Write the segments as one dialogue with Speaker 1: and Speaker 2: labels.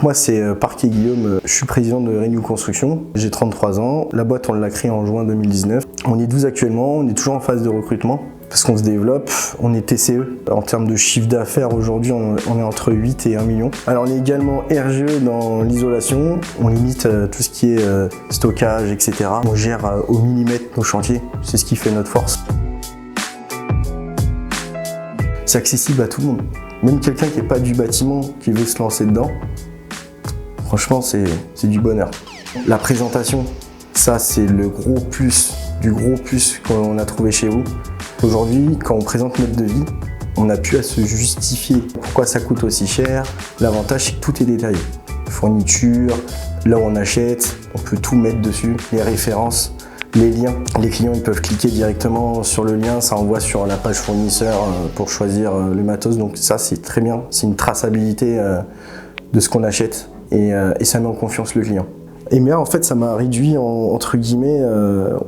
Speaker 1: Moi, c'est Parquet Guillaume, je suis président de Renew Construction, j'ai 33 ans. La boîte, on l'a créée en juin 2019. On est 12 actuellement, on est toujours en phase de recrutement parce qu'on se développe, on est TCE. En termes de chiffre d'affaires, aujourd'hui, on est entre 8 et 1 million. Alors, on est également RGE dans l'isolation, on limite tout ce qui est stockage, etc. On gère au millimètre nos chantiers, c'est ce qui fait notre force. C'est accessible à tout le monde, même quelqu'un qui n'est pas du bâtiment, qui veut se lancer dedans. Franchement, c'est du bonheur. La présentation, ça c'est le gros plus, du gros plus qu'on a trouvé chez vous. Aujourd'hui, quand on présente notre devis, on n'a plus à se justifier pourquoi ça coûte aussi cher. L'avantage, c'est que tout est détaillé. Fourniture, là où on achète, on peut tout mettre dessus, les références, les liens. Les clients ils peuvent cliquer directement sur le lien, ça envoie sur la page fournisseur pour choisir le matos. Donc ça, c'est très bien, c'est une traçabilité de ce qu'on achète. Et ça met en confiance le client. Et bien en fait ça m'a réduit entre guillemets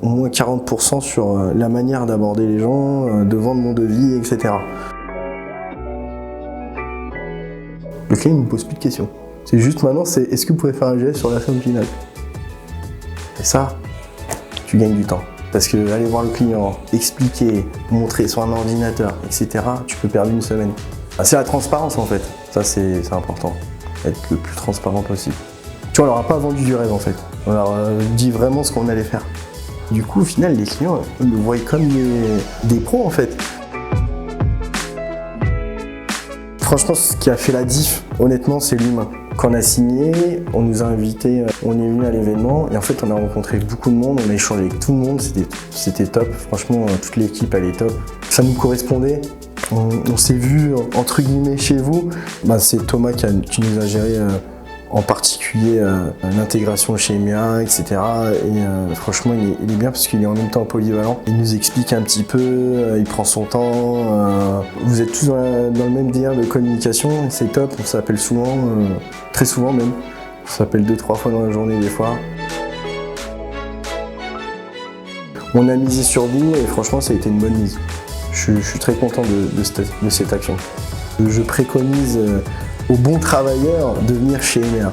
Speaker 1: au moins 40% sur la manière d'aborder les gens, de vendre mon devis, etc. Le client ne me pose plus de questions. C'est juste maintenant, c'est est-ce que vous pouvez faire un geste sur la somme finale? Et ça, tu gagnes du temps. Parce que aller voir le client, expliquer, montrer sur un ordinateur, etc., tu peux perdre une semaine. C'est la transparence en fait, ça c'est important. Être le plus transparent possible. Tu vois, on leur a pas vendu du rêve en fait. On leur a dit vraiment ce qu'on allait faire. Du coup, au final, les clients, ils nous voient comme des pros en fait. Franchement, ce qui a fait la diff, honnêtement, c'est l'humain. Quand on a signé, on nous a invités, on est venu à l'événement et en fait, on a rencontré beaucoup de monde, on a échangé avec tout le monde, c'était top. Franchement, toute l'équipe, elle est top. Ça nous correspondait. On s'est vu entre guillemets chez vous. C'est Thomas qui nous a géré en particulier l'intégration chez EMEA, etc. Et franchement, il est bien parce qu'il est en même temps polyvalent. Il nous explique un petit peu, il prend son temps. Vous êtes tous dans le même délire de communication, c'est top. On s'appelle souvent, très souvent même. On s'appelle 2-3 fois dans la journée des fois. On a misé sur vous et franchement, ça a été une bonne mise. Je suis très content de cette action. Je préconise aux bons travailleurs de venir chez EMEA.